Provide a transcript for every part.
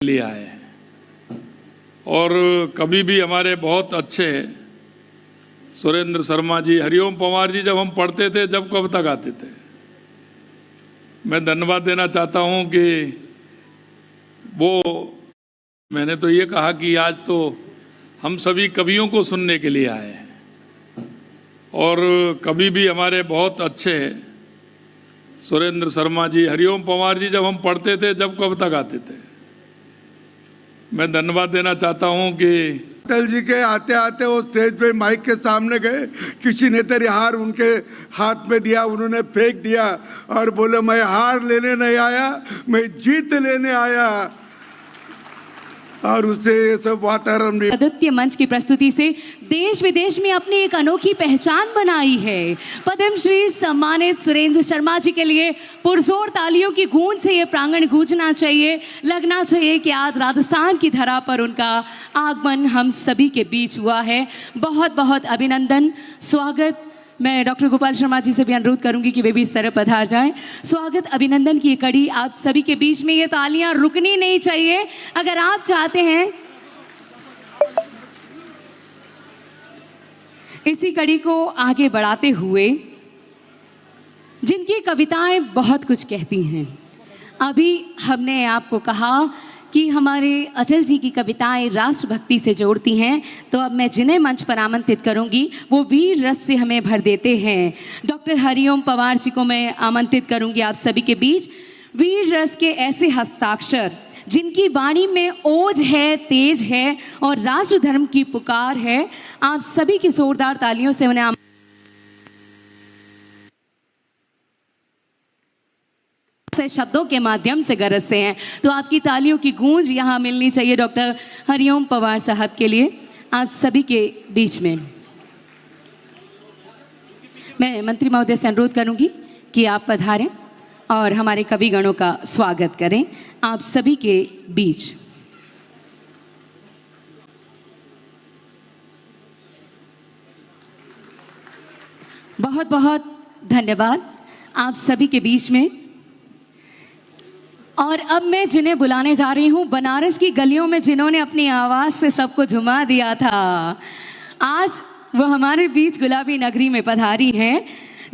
लिया है। और कभी भी हमारे बहुत अच्छे सुरेंद्र शर्मा जी, हरिओम पवार जी जब हम पढ़ते थे, जब कविता गाते थे, मैं धन्यवाद देना चाहता हूं कि वो, मैंने तो ये कहा कि आज तो हम सभी कवियों को सुनने के लिए आए हैं। और कभी भी हमारे बहुत अच्छे सुरेंद्र शर्मा जी, हरिओम पवार जी जब हम पढ़ते थे, जब कविता गाते थे, मैं धन्यवाद देना चाहता हूं कि अटल जी के आते आते वो स्टेज पे माइक के सामने गए, किसी ने तेरे हार उनके हाथ में दिया, उन्होंने फेंक दिया और बोले मैं हार लेने नहीं आया, मैं जीत लेने आया। और उससे ये सब वातावरण भी आदित्य मंच की प्रस्तुति से देश विदेश में अपनी एक अनोखी पहचान बनाई है। पद्मश्री सम्मानित सुरेंद्र शर्मा जी के लिए पुरजोर तालियों की गूंज से ये प्रांगण गूंजना चाहिए। लगना चाहिए कि आज राजस्थान की धरा पर उनका आगमन हम सभी के बीच हुआ है। बहुत बहुत अभिनंदन, स्वागत। मैं डॉक्टर गोपाल शर्मा जी से भी अनुरोध करूंगी कि वे भी इस तरह पधार जाएं। स्वागत अभिनंदन की ये कड़ी आप सभी के बीच में, ये तालियां रुकनी नहीं चाहिए। अगर आप चाहते हैं इसी कड़ी को आगे बढ़ाते हुए, जिनकी कविताएं बहुत कुछ कहती हैं, अभी हमने आपको कहा कि हमारे अटल जी की कविताएं राष्ट्रभक्ति से जोड़ती हैं, तो अब मैं जिन्हें मंच पर आमंत्रित करूंगी वो वीर रस से हमें भर देते हैं। डॉक्टर हरिओम पवार जी को मैं आमंत्रित करूंगी आप सभी के बीच। वीर रस के ऐसे हस्ताक्षर जिनकी वाणी में ओज है, तेज है और राष्ट्र धर्म की पुकार है, आप सभी की जोरदार तालियों से उन्हें से शब्दों के माध्यम से गरजते हैं। तो आपकी तालियों की गूंज यहाँ मिलनी चाहिए डॉक्टर हरिओम पवार साहब के लिए। आप सभी के बीच में मैं मंत्री महोदय से अनुरोध करूंगी कि आप पधारें और हमारे कविगणों का स्वागत करें आप सभी के बीच। बहुत बहुत धन्यवाद आप सभी के बीच में। और अब मैं जिन्हें बुलाने जा रही हूँ, बनारस की गलियों में जिन्होंने अपनी आवाज़ से सबको झुमा दिया था, आज वो हमारे बीच गुलाबी नगरी में पधारी हैं।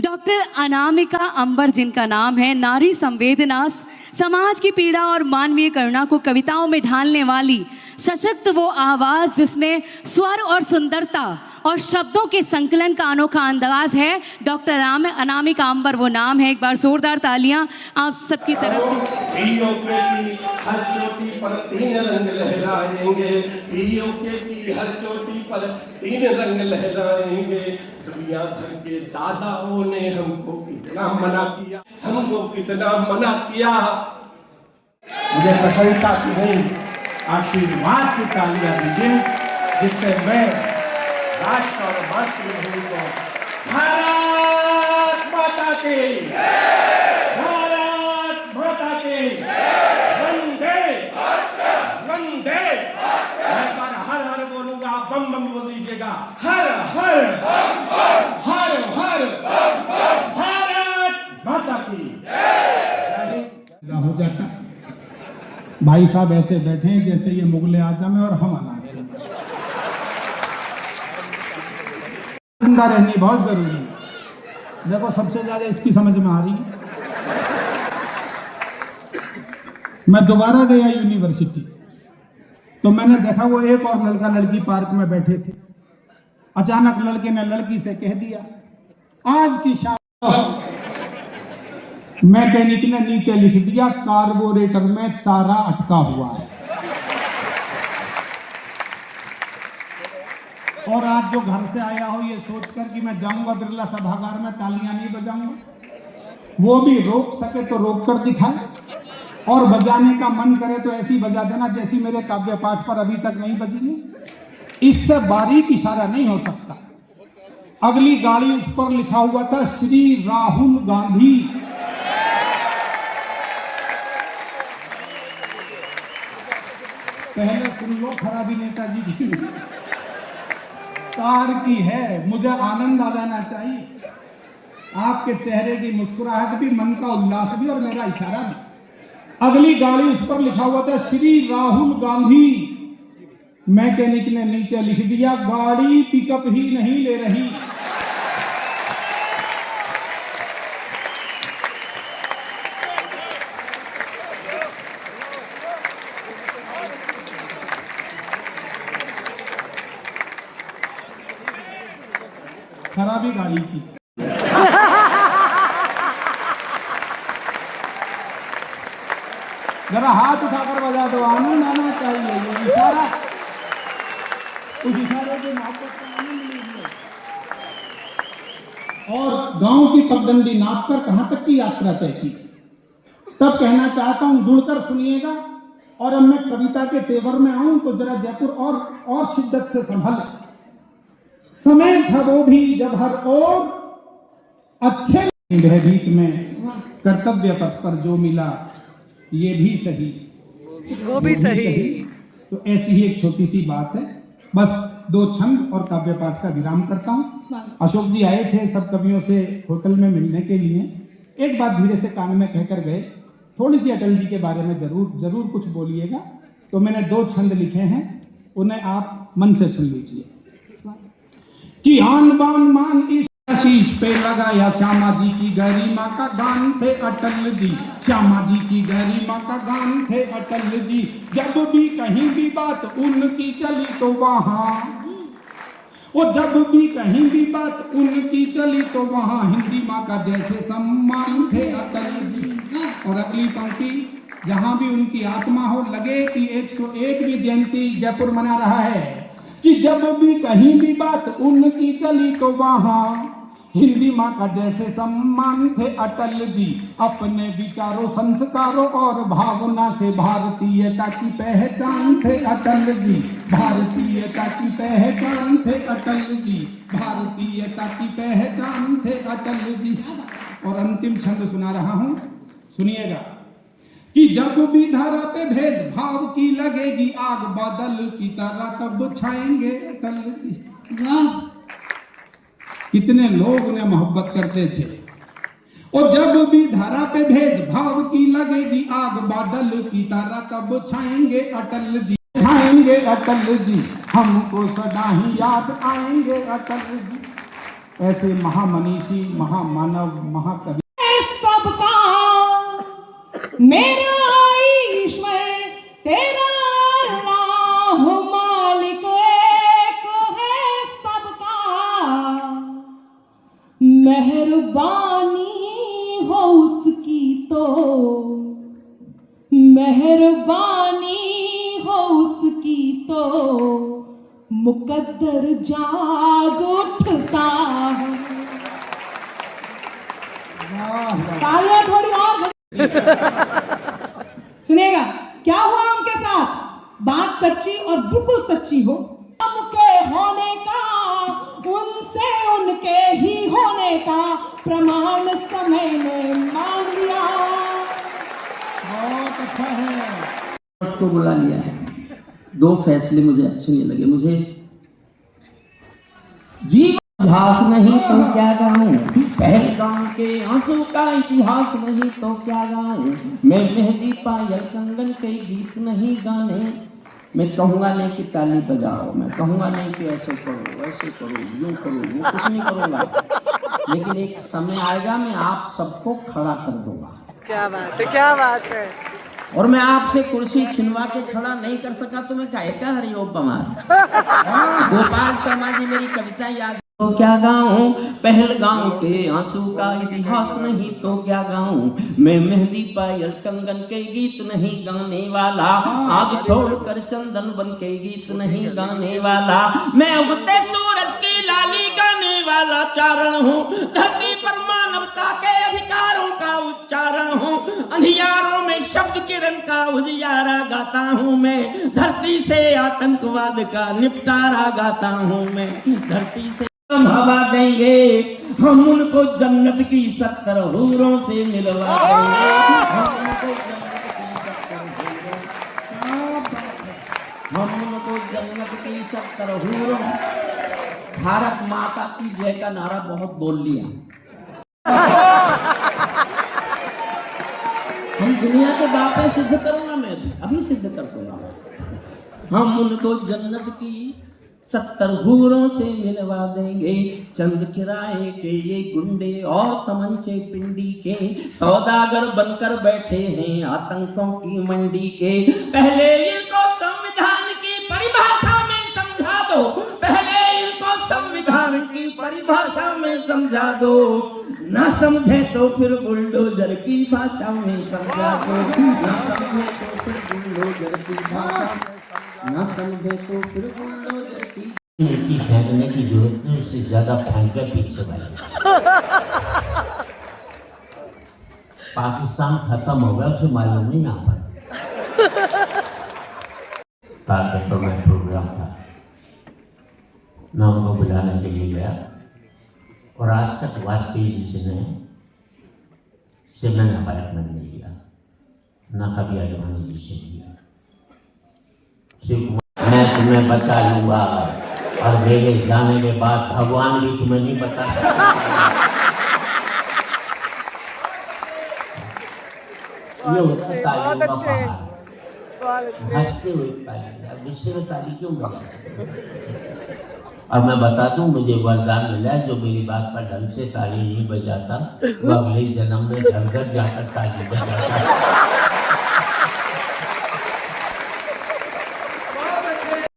डॉक्टर अनामिका अंबर जिनका नाम है, नारी संवेदना, समाज की पीड़ा और मानवीय करुणा को कविताओं में ढालने वाली सशक्त वो आवाज़ जिसमें स्वर और सुंदरता और शब्दों के संकलन का अनोखा अंदाज है। डॉक्टर अनामिका अंबर वो नाम है। एक बार जोरदार तालियां आप सबकी तरफ से। हर चोटी पर तीन रंग लहराएंगे, की हर चोटी पर तीन रंग लहराएंगे। दुनिया भर के दादाओं ने हमको कितना मना किया, हमको कितना मना किया। मुझे प्रशंसा की नहीं, आशीर्वाद की तालियां दीजिए, जिससे मैं राष्ट्र और मातृभूमि को भारत माता की, भारत माता की वंदे वंदे। एक बार हर हर बोलूंगा, बम बम बोल दीजिएगा। हर हर हर हर भारत माता की हो जाता। भाई साहब ऐसे बैठे हैं जैसे ये मुगल आजम है और हम अनाज। जिंदा रहनी बहुत जरूरी है। देखो सबसे ज्यादा इसकी समझ में आ रही है। मैं दोबारा गया यूनिवर्सिटी, तो मैंने देखा वो एक और लड़का लड़की पार्क में बैठे थे। अचानक लड़के ने लड़की से कह दिया, आज की शाम। मैकेनिक ने नीचे लिख दिया, कार्बोरेटर में चारा अटका हुआ है। और आज जो घर से आया हो ये सोचकर कि मैं जाऊंगा बिरला सभागार में, तालियां नहीं बजाऊंगा, वो भी रोक सके तो रोक कर दिखाए, और बजाने का मन करे तो ऐसी बजा देना जैसी मेरे काव्य पाठ पर अभी तक नहीं बजी है। इससे बारीक इशारा नहीं हो सकता। अगली गाड़ी उस पर लिखा हुआ था श्री राहुल गांधी। पहले सुन लो खराबी नेताजी की कार की है। मुझे आनंद आ जाना चाहिए, आपके चेहरे की मुस्कुराहट भी, मन का उल्लास भी और मेरा इशारा भी। अगली गाड़ी उस पर लिखा हुआ था श्री राहुल गांधी। मैकेनिक ने नीचे लिख दिया गाड़ी पिकअप ही नहीं ले रही। खराबी गाड़ी की। जरा हाथ उठाकर बजा दो, आनंद आना चाहिए। ये इशारा, उस इशारे के मोहब्बत का आनंद लीजिए। और गांव की पगडंडी नापकर कहां तक की यात्रा तय की, तब कहना चाहता हूं, जुड़कर सुनिएगा। और अब मैं कविता के तेवर में आऊं तो जरा जयपुर और शिद्दत से संभल। समय था वो भी जब हर ओर अच्छे भयभीत में कर्तव्य पथ पर जो मिला ये भी सही, वो भी सही। तो ऐसी ही एक छोटी सी बात है, बस 2 छंद और काव्य पाठ का विराम करता हूँ। अशोक जी आए थे सब कवियों से होटल में मिलने के लिए। एक बात धीरे से कान में कहकर गए, थोड़ी सी अटल जी के बारे में जरूर कुछ बोलिएगा। तो मैंने 2 छंद लिखे हैं, उन्हें आप मन से सुन लीजिए। कि आन बान मान इस शीश पे लगाया श्यामा जी की गरिमा का गान थे अटल जी। श्यामा जी की गरिमा का गान थे अटल जी। जब भी कहीं भी बात उनकी चली तो वहां, वो जब भी कहीं भी बात उनकी चली तो वहां हिंदी माँ का जैसे सम्मान थे अटल जी। और अगली पंक्ति, जहां भी उनकी आत्मा हो, लगे कि 101वीं जयंती जयपुर मना रहा है, कि जब भी कहीं भी बात उनकी चली तो वहां हिंदी माँ का जैसे सम्मान थे अटल जी। अपने विचारों, संस्कारों और भावना से भारतीयता की पहचान थे अटल जी। भारतीयता की पहचान थे अटल जी। भारतीयता की पहचान थे अटल जी। और अंतिम छंद सुना रहा हूं, सुनिएगा। कि जब भी धारा पे भेदभाव की लगेगी आग, बादल की तरह कब छाएंगे अटल जी। वाह, कितने लोग उन्हें मोहब्बत करते थे। और जब भी धारा पे भेदभाव की लगेगी आग, बादल की तरह कब छाएंगे अटल जी। छाएंगे अटल जी, हमको सदा ही याद आएंगे अटल जी। ऐसे महामनीषी, महामानव, महाकवि सबका मेरा ईश्वर तेरा अल्लाह मालिक एक है सबका। मेहरबानी हो उसकी तो, मेहरबानी हो उसकी तो मुकद्दर जाग उठता है। तालियां थोड़ी और सुनेगा। क्या हुआ उनके साथ? बात सच्ची और बिल्कुल सच्ची हो, उनके होने का, उनसे उनके ही होने का प्रमाण समय ने मांग लिया। बहुत अच्छा है। को बुला लिया है। 2 फैसले मुझे अच्छे नहीं लगे। मुझे जीवन इतिहास नहीं तो क्या गाऊं, पहलगाम के आंसू का इतिहास नहीं तो क्या गाऊं। मैं मेहंदी पायल कंगन के गीत नहीं गाने। मैं कहूँगा नहीं कि ताली बजाओ, मैं कहूँगा नहीं कि ऐसे करो, ऐसे करो, यूं करो, वो कुछ नहीं करूँगा। लेकिन एक समय आएगा मैं आप सबको खड़ा कर दूंगा। क्या बात है, क्या बात है। और मैं आपसे कुर्सी छिनवा के खड़ा नहीं कर सका तो मैं काहे का हरिओम पमार। गोपाल शर्मा जी मेरी कविता याद तो क्या गाऊं, पहलगाम के आंसू का इतिहास नहीं तो क्या गाऊं। मैं मेहंदी पायल कंगन के गीत नहीं गाने वाला, आग छोड़कर चंदन बन के गीत नहीं गाने वाला। मैं उगते सूरज की लाली गाने वाला चारण हूँ। धरती पर मानवता के अधिकारों का उच्चारण हूँ। अंधियारों में शब्द किरण का उजियारा गाता हूँ मैं। धरती से आतंकवाद का निपटारा गाता हूँ मैं। धरती से हम हवा देंगे, हम उनको जन्नत की 70 हूरों से मिलवा देंगे। हम उनको जन्नत की 70 हूरों। भारत माता की जय का नारा बहुत बोल लिया। हम दुनिया के बापें सिद्ध करूंगा मैं, अभी सिद्ध कर दूंगा मैं। हम उनको जन्नत की 70 हूरों से मिलवा देंगे, चंद किराए के ये गुंडे और तमंचे पिंडी के सौदागर बनकर बैठे हैं आतंकों की मंडी के। पहले इनको संविधान की परिभाषा में समझा दो, पहले इनको संविधान की परिभाषा में समझा दो, ना समझे तो फिर बुलडोजर की भाषा में समझा दो, ना समझे तो फिर बुलडोजर की भाषा में, ना समझे तो फिर बुलडोजर की। नीचे फेंकने की जरूरत नहीं, उससे ज्यादा फेंक के पीछे भाई। पाकिस्तान खत्म हो गया, उसे मालूम नहीं यहाँ पर। में प्रोग्राम था, मैं उनको बुलाने के लिए गया और आज तक वाजपेयी जी ने से मैंने अपॉइंटमेंट नहीं लिया, ना कभी अडवाणी जी से लिया। सिर्फ मैं तुम्हें बचा लूंगा और मेरे जाने के बाद भगवान भी तुम्हें नहीं बचा सकता। ये होता है तालियों का पहाड़। हंसते हुए ताली, यार गुस्से में ताली क्यों बजाते? और मैं बता दूं, मुझे वरदान मिला है, जो मेरी बात पर ढंग से ताली नहीं बजाता वो अगले जन्म में घर घर जाकर ताली बजाता है।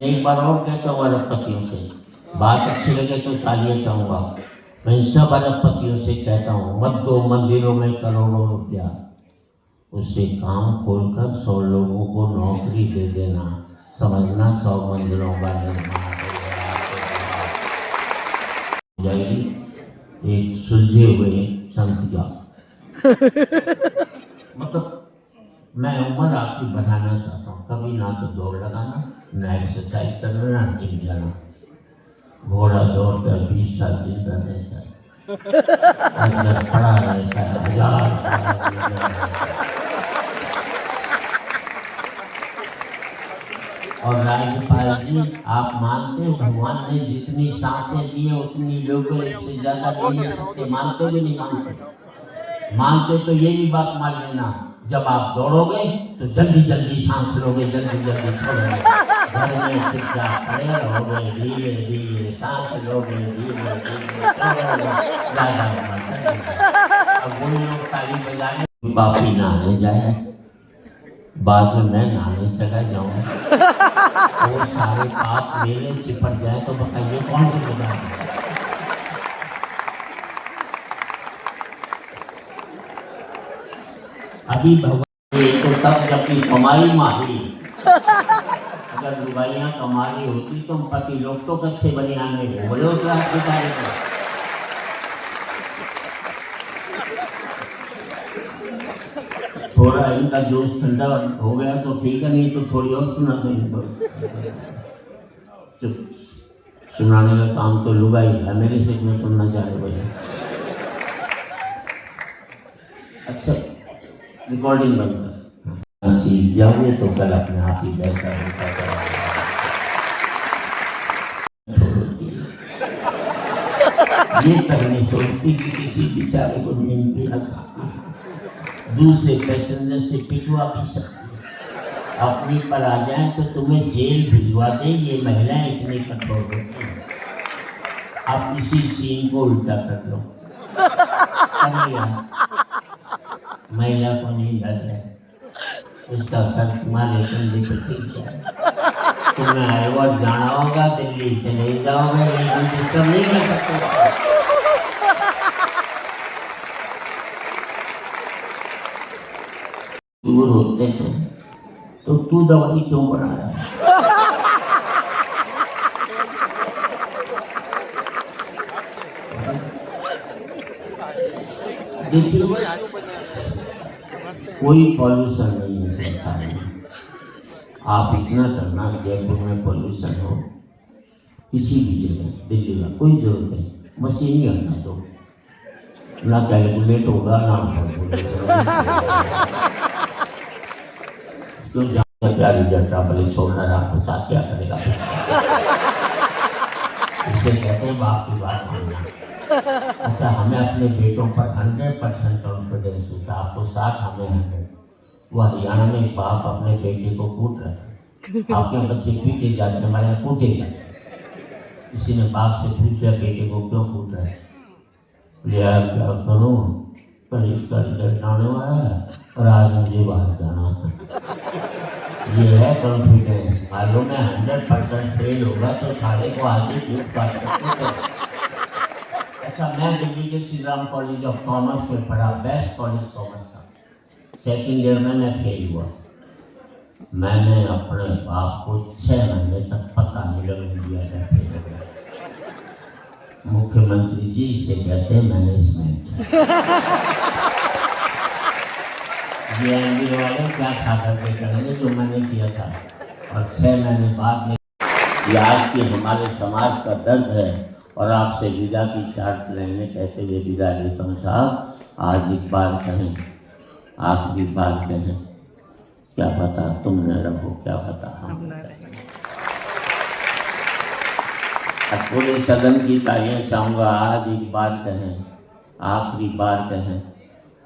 एक बार और कहता हूँ अरबपतियों से, बात अच्छी लगे तो तालियां चाहूंगा। मैं सब अरबपतियों से कहता हूँ, मत दो मंदिरों में करोड़ों रुपया, उससे काम खोलकर 100 लोगों को नौकरी दे देना, समझना 100 मंदिरों का निर्माण जाएगी। एक सुलझे हुए संत का मतलब मैं उम्र आपकी बढ़ाना चाहता हूँ, कभी ना तो दौड़ लगाना, ना एक्सरसाइज करना, ना जिम जाना। घोड़ा दौड़कर 20 साल जिंदा रहता है, अजगर पड़ा रहता है 1000 साल। और राज्यपाल जी, आप मानते हो भगवान ने जितनी सांसें दी है उतनी लोगों से ज्यादा नहीं ले सकते? मानते भी नहीं मानते? मानते तो ये भी बात मान लेना, जब आप दौड़ोगे तो जल्दी जल्दी सांस लोगे, जल्दी जल्दी छोड़ोगे, घर में चुपचाप खड़े रहोगे, धीरे धीरे सांस लोगे, धीरे धीरे छोड़ोगे, ज्यादा अब वो लोग ताली बजाने बापी नहाने जाए, बाद में मैं नहाने चला जाऊं और सारे पाप मेरे चिपट जाए तो बताइए कौन बचेगा? अभी भगवान तो तब जबकि कमाई मारी, अगर लुगाइयाँ कमा रही होती तो पति लोग तो कच्चे बनियान में बोले होते आज की तारीख में। थोड़ा इनका जोश ठंडा हो गया तो ठीक है, नहीं तो थोड़ी और सुना दो इनको। चुप, सुनाने का काम तो लुगाई है, मेरे से क्यों सुनना चाह रहे भैया? अच्छा रिकॉर्डिंग बंद कर, सीख जाओगे तो कल अपने आप ही बेहतर होता है। ये तक नहीं सोचती कि किसी बेचारे को नींद भी आ सकती है, दूसरे पैसेंजर से पिटवा भी सकती है, अपनी पर आ जाए तो तुम्हें जेल भिजवा दे। ये महिलाएं इतनी कठोर होती हैं। आप इसी सीन को उल्टा कर लो, महिला को नहीं डर है, उसका सर तुम्हारे कंधे पर टिक जाए। तुम्हें अलवर जाना होगा, दिल्ली से नहीं जाओगे, लेकिन डिस्टर्ब नहीं कर सकते। दूर होते हैं तो तू दवाई क्यों बना रहा है? देखिए कोई पॉल्यूशन नहीं है संसार में। आप इतना करना, जयपुर में पॉल्यूशन हो, किसी भी जगह दिल्ली में कोई जरूरत नहीं, मशीन ही हटा दो, ना कैलकुलेट होगा ना तो क्या रिजल्ट बोले छोड़ना आपके साथ क्या करेगा? इसे कहते हैं बाप की बात मानना। अच्छा, हमें अपने बेटों पर 100% कॉन्फिडेंस होता, आपको 60, हमें 100। वो हरियाणा में एक बाप अपने बेटे को कूट रहा था। आपके बच्चे पीटे जाते, हमारे यहाँ कूटे जाते। किसी ने बाप से पूछा बेटे को क्यों कूट रहा है? यार क्या करूँ, कल इसका रिजल्ट आने वाला है और आज मुझे बाहर जाना है। ये है कॉन्फिडेंस। मालूम है 100% फेल होगा तो साढ़े को आगे झूठ काट सकते। अच्छा, मैं दिल्ली के Shri Ram college of commerce में पढ़ा, बेस्ट कॉलेज कॉमर्स का। सेकेंड ईयर में मैं फेल हुआ। मैंने अपने बाप को 6 महीने तक पता नहीं लगने दिया था फेल हो गया। मुख्यमंत्री जी इसे कहते हैं मैनेजमेंट। ये एमबी वाले क्या खा करके करेंगे जो मैंने किया था। और 6 महीने बाद में ये आज की हमारे समाज का दर्द है। और आपसे विदा की चार्ज लेने कहते हुए विदा लेता हूँ साहब। आज एक बार कहें, आखिरी बार कहें, क्या पता तुम न रहो, क्या पता हम न रहें। पूरे सदन की तालियां चाहूँगा। आज एक बार कहें, आखिरी बार कहें,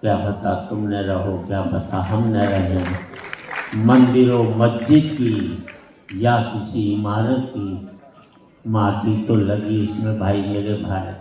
क्या पता तुम न रहो, क्या पता हम न रहें। मंदिरों मस्जिद की या किसी इमारत की माटी तो लगी इसमें भाई मेरे भारत।